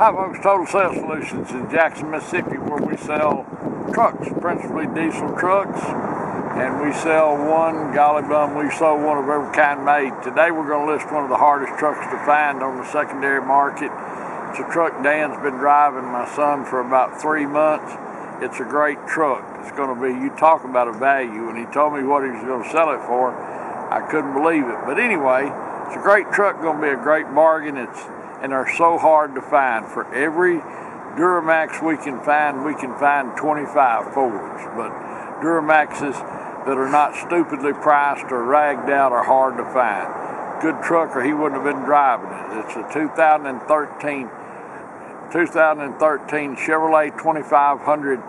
Hi folks, Total Sales Solutions in Jackson, Mississippi, where we sell trucks, principally diesel trucks, and we sell one, golly bum, we sold one of every kind made. Today we're going to list one of the hardest trucks to find on the secondary market. It's a truck Dan's been driving my son for about 3 months. It's a great truck. It's going to be, you talk about a value, and he told me what he was going to sell it for. I couldn't believe it. But anyway, it's a great truck, going to be a great bargain. And they're so hard to find. For every Duramax we can find 25 Fords. But Duramaxes that are not stupidly priced or ragged out are hard to find. Good truck or he wouldn't have been driving it. It's a 2013 Chevrolet 2500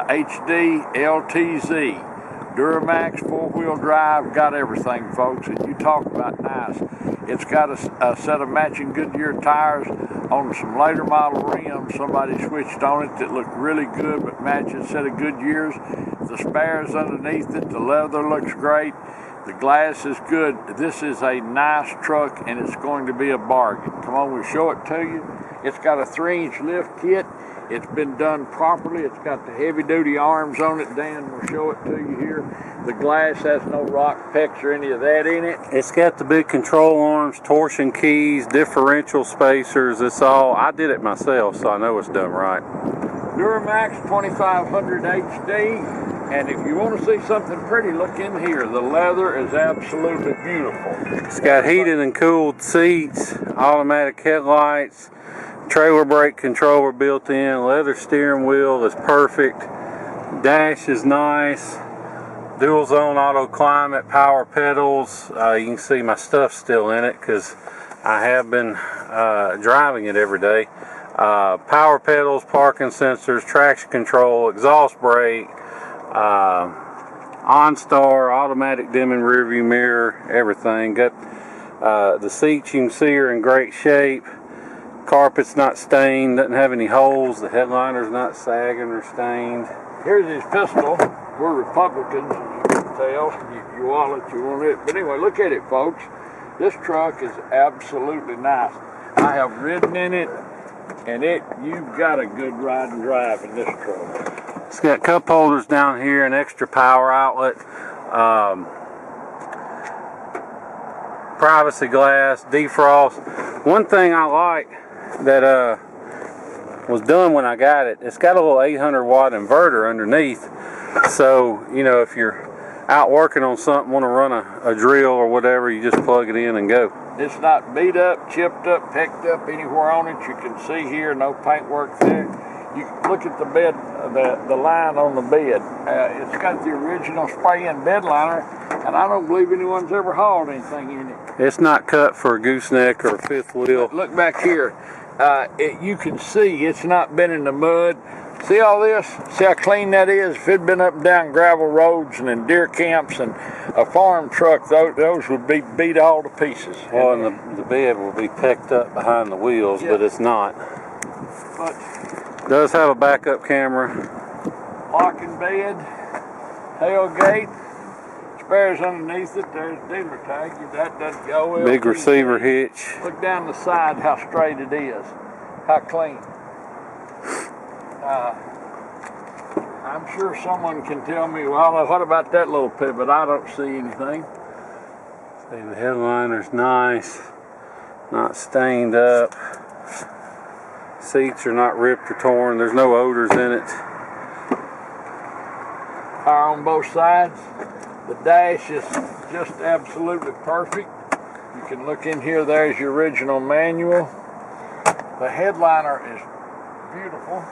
HD LTZ. Duramax, four-wheel drive, got everything, folks, and you talk about nice. It's got a set of matching Goodyear tires on some later model rims. Somebody switched on it that looked really good, but matched a set of Goodyears. The spares underneath it, the leather looks great. The glass is good. This is a nice truck, and it's going to be a bargain. Come on, we'll show it to you. It's got a 3-inch lift kit. It's been done properly. It's got the heavy-duty arms on it. Dan will show it to you here. The glass has no rock pecks or any of that in it. It's got the big control arms, torsion keys, differential spacers. It's all, I did it myself, so I know it's done right. Duramax 2500 HD. And if you want to see something pretty, look in here. The leather is absolutely beautiful. It's got heated and cooled seats, automatic headlights, trailer brake controller built in, leather steering wheel is perfect, dash is nice, dual zone auto climate, power pedals. You can see my stuff's still in it because I have been driving it every day. Power pedals, parking sensors, traction control, exhaust brake, OnStar, automatic dimming rear view mirror, everything. Got the seats, you can see are in great shape. Carpet's not stained, doesn't have any holes. The headliner's not sagging or stained. Here's his pistol. We're Republicans, as you can tell. You all that you want it. But anyway, look at it, folks. This truck is absolutely nice. I have ridden in it, and you've got a good ride and drive in this truck. It's got cup holders down here, an extra power outlet, privacy glass, defrost. One thing I like that was done when I got it, it's got a little 800 watt inverter underneath, so you know, if you're out working on something, want to run a drill or whatever, you just plug it in and go. It's not beat up, chipped up, pecked up anywhere on it. You can see here, no paintwork there. You look at the bed, the line on the bed. It's got the original spray-in bed liner, and I don't believe anyone's ever hauled anything in it. It's not cut for a gooseneck or a fifth wheel. Look back here. You can see it's not been in the mud. See all this? See how clean that is? If it'd been up and down gravel roads and in deer camps and a farm truck, those would be beat all to pieces. Well, and the bed will be pecked up behind the wheels, yeah. But it's not. But it does have a backup camera. Locking bed, tailgate, spares underneath it. There's the dealer tag. That doesn't go well. Big receiver hitch. Look down the side how straight it is, how clean. I'm sure someone can tell me, well, what about that little pivot? I don't see anything. See, the headliner's nice, not stained up. Seats are not ripped or torn. There's no odors in it. Power on both sides. The dash is just absolutely perfect. You can look in here. There's your original manual. The headliner is beautiful.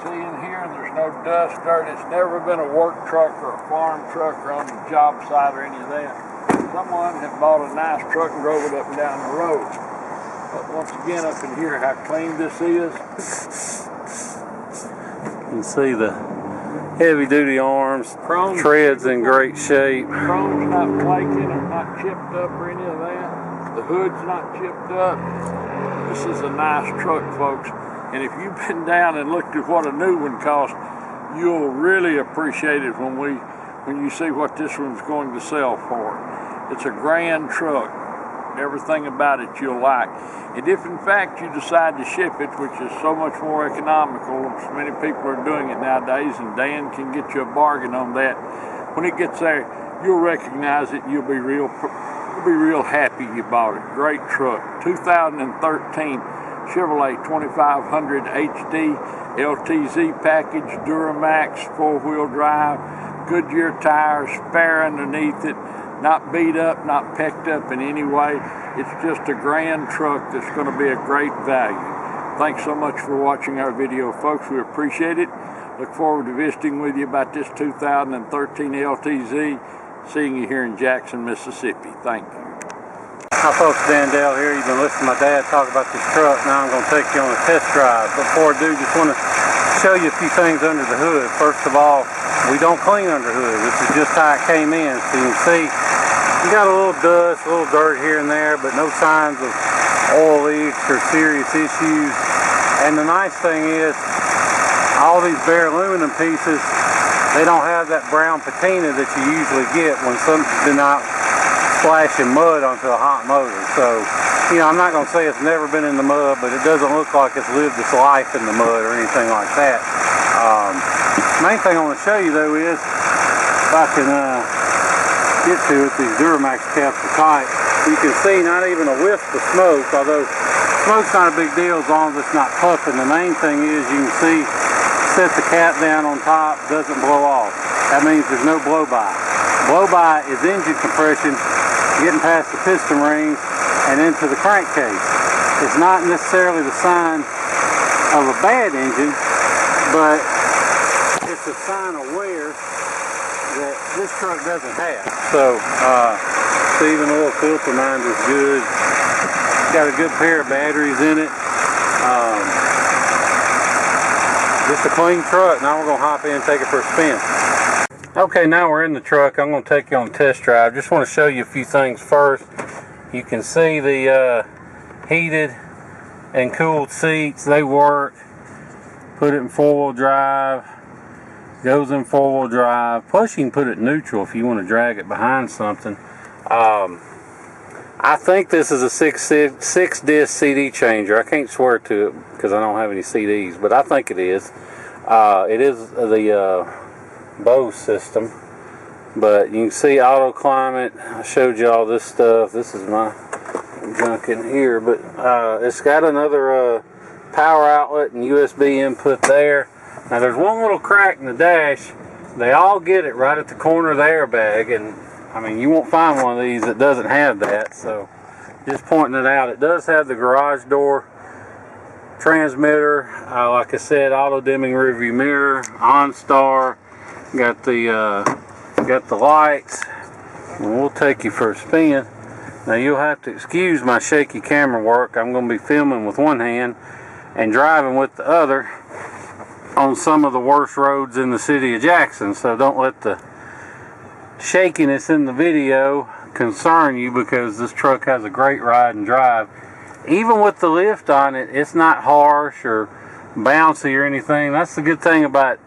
See in here, there's no dust, dirt. It's never been a work truck or a farm truck or on the job site or any of that. Someone had bought a nice truck and drove it up and down the road. But once again, up in here, how clean this is. You can see the heavy-duty arms, treads in great shape. Chrome's not flaking or not chipped up or any of that. The hood's not chipped up. This is a nice truck, folks. And if you've been down and looked at what a new one costs, you'll really appreciate it when you see what this one's going to sell for. It's a grand truck. Everything about it you'll like. And if in fact you decide to ship it, which is so much more economical, so many people are doing it nowadays, and Dan can get you a bargain on that, when it gets there, you'll recognize it. You'll be real happy you bought it. Great truck. 2013 Chevrolet 2500HD LTZ package, Duramax, 4-wheel drive, Goodyear tires, spare underneath it, not beat up, not pecked up in any way. It's just a grand truck that's going to be a great value. Thanks so much for watching our video, folks. We appreciate it. Look forward to visiting with you about this 2013 LTZ. Seeing you here in Jackson, Mississippi. Thank you. Hi folks, Dan Dale here. You've been listening to my dad talk about this truck. Now I'm going to take you on a test drive. But before I do, just want to show you a few things under the hood. First of all, we don't clean under the hood. This is just how it came in. So you can see you got a little dust, a little dirt here and there, but no signs of oil leaks or serious issues. And the nice thing is, all these bare aluminum pieces, they don't have that brown patina that you usually get when something's been out splashing mud onto a hot motor. So, you know, I'm not going to say it's never been in the mud, but it doesn't look like it's lived its life in the mud or anything like that. Main thing I want to show you though is, if I can get to it, these Duramax caps are tight. You can see not even a whiff of smoke, although smoke's not a big deal as long as it's not puffing. The main thing is you can see, set the cap down on top, doesn't blow off. That means there's no blow-by. Blow-by is engine compression getting past the piston rings and into the crankcase. It's not necessarily the sign of a bad engine, but it's a sign of wear that this truck doesn't have. So, even the oil filter minder's good. It's got a good pair of batteries in it. Just a clean truck. Now we're going to hop in and take it for a spin. Okay, now we're in the truck. I'm going to take you on a test drive. Just want to show you a few things first. You can see the heated and cooled seats. They work. Put it in 4-wheel drive. Goes in 4-wheel drive. Plus you can put it neutral if you want to drag it behind something. I think this is a 6-disc CD changer. I can't swear to it because I don't have any CDs, but I think it is. It is the Bose system, but you can see auto climate. I showed you all this stuff. This is my junk in here, but it's got another power outlet and USB input there. Now there's one little crack in the dash. They all get it right at the corner of the airbag, and I mean, you won't find one of these that doesn't have that, so just pointing it out. It does have the garage door transmitter, like I said, auto dimming rearview mirror, OnStar, got the lights, and we'll take you for a spin. Now you'll have to excuse my shaky camera work. I'm going to be filming with one hand and driving with the other on some of the worst roads in the city of Jackson, so don't let the shakiness in the video concern you, because this truck has a great ride and drive. Even with the lift on it, it's not harsh or bouncy or anything. That's the good thing about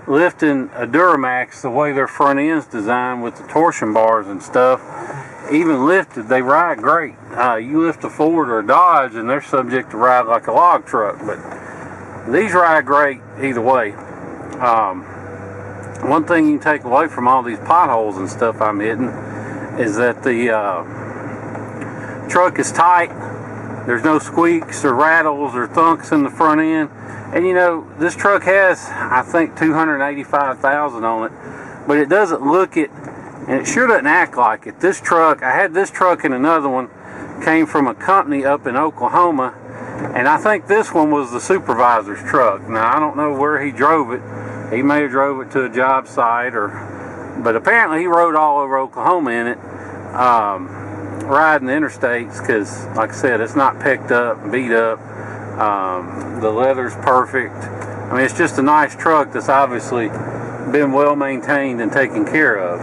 lifting a Duramax, the way their front end's designed with the torsion bars and stuff. Even lifted, they ride great. You lift a Ford or a Dodge and they're subject to ride like a log truck, but these ride great either way. One thing you can take away from all these potholes and stuff I'm hitting is that the truck is tight. There's no squeaks or rattles or thunks in the front end. And you know, this truck has, I think, 285,000 on it, but it doesn't look it, and it sure doesn't act like it. This truck, I had this truck and another one, came from a company up in Oklahoma, and I think this one was the supervisor's truck. Now, I don't know where he drove it. He may have drove it to a job site, but apparently he rode all over Oklahoma in it, riding the interstates, because, like I said, it's not picked up, beat up. The leather's perfect. I mean, it's just a nice truck that's obviously been well maintained and taken care of,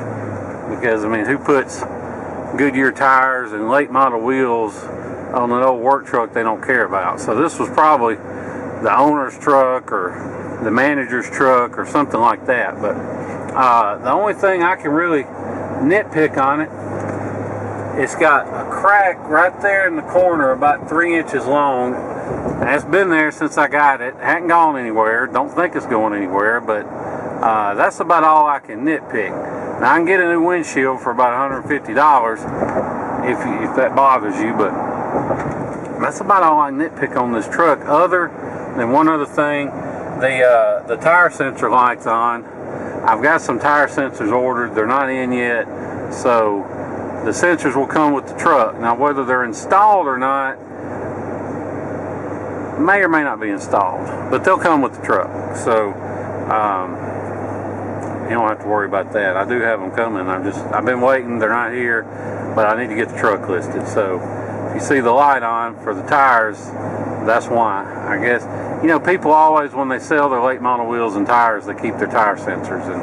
because, I mean, who puts Goodyear tires and late model wheels on an old work truck they don't care about? So this was probably the owner's truck or the manager's truck or something like that. But the only thing I can really nitpick on it It's got a crack right there in the corner about 3 inches long. And it's been there since I got it. Hadn't gone anywhere. Don't think it's going anywhere, but that's about all I can nitpick. Now I can get a new windshield for about $150 if that bothers you, but that's about all I nitpick on this truck. Other than one other thing, the tire sensor light's on. I've got some tire sensors ordered. They're not in yet, so the sensors will come with the truck. Now whether they're installed or not may or may not be installed, but they'll come with the truck, so you don't have to worry about that. I do have them coming. I've been waiting. They're not here, but I need to get the truck listed. So if you see the light on for the tires, that's why. I guess, you know, people always, when they sell their late model wheels and tires, they keep their tire sensors, and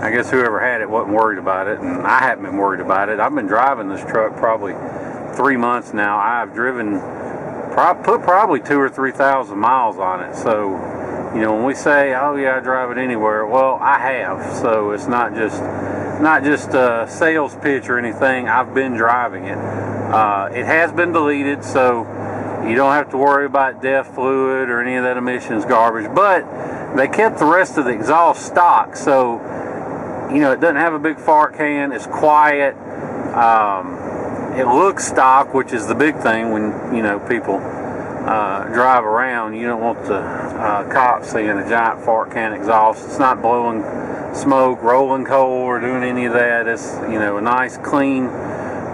I guess whoever had it wasn't worried about it, and I haven't been worried about it. I've been driving this truck probably 3 months now. I've driven, put probably 2,000 or 3,000 miles on it. So, you know, when we say, oh yeah, I drive it anywhere, well, I have. So it's not just a sales pitch or anything. I've been driving it. It has been deleted, so you don't have to worry about DEF fluid or any of that emissions garbage. But they kept the rest of the exhaust stock, so you know, it doesn't have a big fart can. It's quiet. It looks stock, which is the big thing when, you know, people drive around. You don't want the cops seeing a giant fart can exhaust. It's not blowing smoke, rolling coal, or doing any of that. It's, you know, a nice, clean,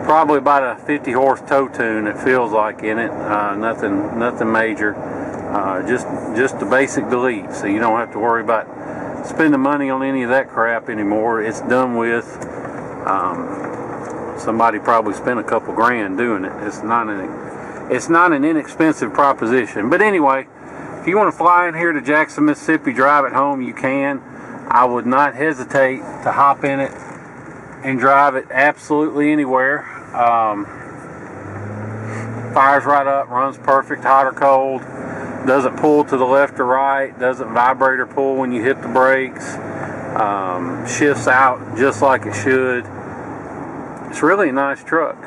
probably about a 50 horse tow tune, it feels like, in it. Nothing major. Just the basic delete, so you don't have to worry about spending money on any of that crap anymore. It's done with. Somebody probably spent a couple grand doing it. It's not an inexpensive proposition. But anyway, if you want to fly in here to Jackson, Mississippi, drive it home, you can. I would not hesitate to hop in it and drive it absolutely anywhere. Fires right up, runs perfect, hot or cold. Doesn't pull to the left or right. Doesn't vibrate or pull when you hit the brakes. Shifts out just like it should. It's really a nice truck.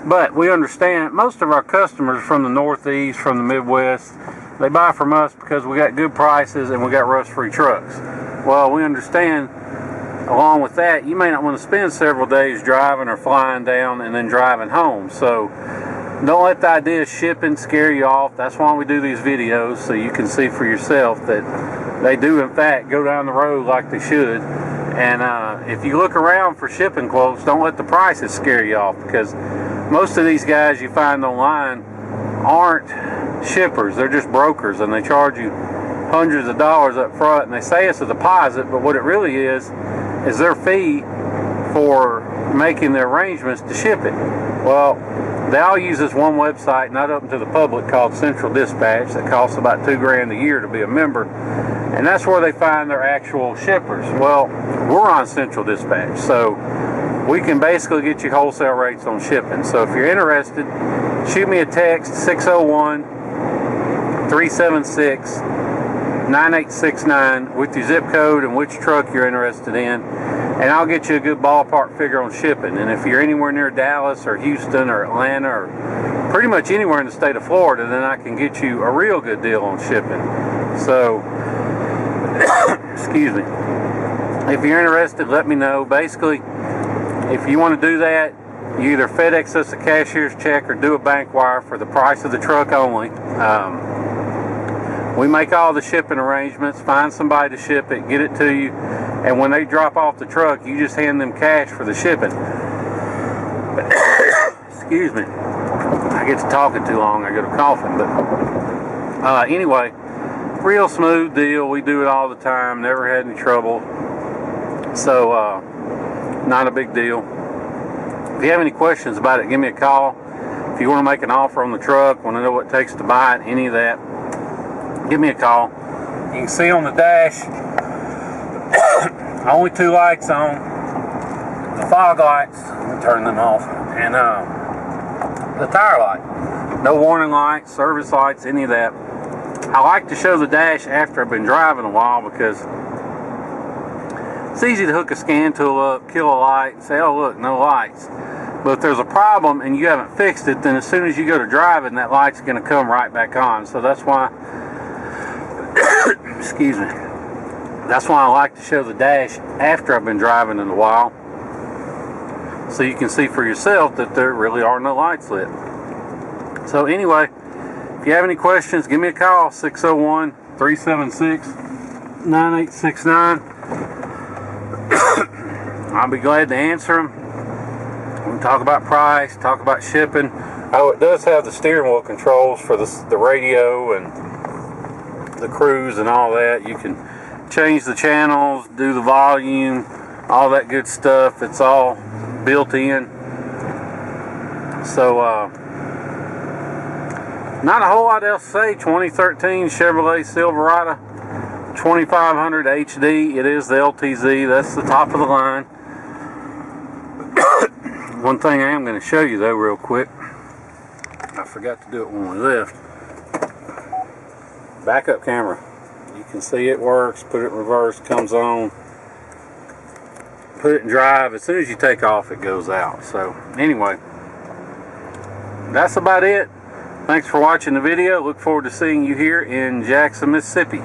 But we understand most of our customers from the Northeast, from the Midwest, they buy from us because we got good prices and we got rust-free trucks. Well, we understand, along with that, you may not want to spend several days driving or flying down and then driving home. So don't let the idea of shipping scare you off. That's why we do these videos, so you can see for yourself that they do in fact go down the road like they should. And if you look around for shipping quotes, don't let the prices scare you off, because most of these guys you find online aren't shippers. They're just brokers, and they charge you hundreds of dollars up front, and they say it's a deposit, but what it really is their fee for making the arrangements to ship it. Well, they all use this one website, not open to the public, called Central Dispatch, that costs about $2 grand a year to be a member, and that's where they find their actual shippers. Well, we're on Central Dispatch, so we can basically get you wholesale rates on shipping. So if you're interested, shoot me a text, 601-376-9869 with your zip code and which truck you're interested in, and I'll get you a good ballpark figure on shipping. And if you're anywhere near Dallas or Houston or Atlanta or pretty much anywhere in the state of Florida, then I can get you a real good deal on shipping. So, excuse me. If you're interested, let me know. Basically, if you want to do that, you either FedEx us a cashier's check or do a bank wire for the price of the truck only. We make all the shipping arrangements, find somebody to ship it, get it to you, and when they drop off the truck, you just hand them cash for the shipping. Excuse me. I get to talking too long, I go to coughing, but anyway, real smooth deal. We do it all the time, never had any trouble. So, not a big deal. If you have any questions about it, give me a call. If you want to make an offer on the truck, want to know what it takes to buy it, any of that, give me a call. You can see on the dash, only 2 lights on. The fog lights, let me turn them off, and the tire light. No warning lights, service lights, any of that. I like to show the dash after I've been driving a while, because It's easy to hook a scan tool up, kill a light, and say, oh look, no lights. But if there's a problem and you haven't fixed it, then as soon as you go to driving, that light's going to come right back on. So that's why, excuse me, that's why I like to show the dash after I've been driving in a while, so you can see for yourself that there really are no lights lit. So anyway, if you have any questions, give me a call, 601-376-9869. I'll be glad to answer them. We can talk about price, talk about shipping. Oh, it does have the steering wheel controls for the radio and the cruise and all that. You can change the channels, do the volume, all that good stuff. It's all built in. So, not a whole lot else to say. 2013 Chevrolet Silverado 2500HD. It is the LTZ. That's the top of the line. One thing I am going to show you though real quick. I forgot to do it when we left. Backup camera. You can see it works. Put it in reverse, comes on. Put it in drive. As soon as you take off, it goes out. So anyway, that's about it. Thanks for watching the video. Look forward to seeing you here in Jackson, Mississippi.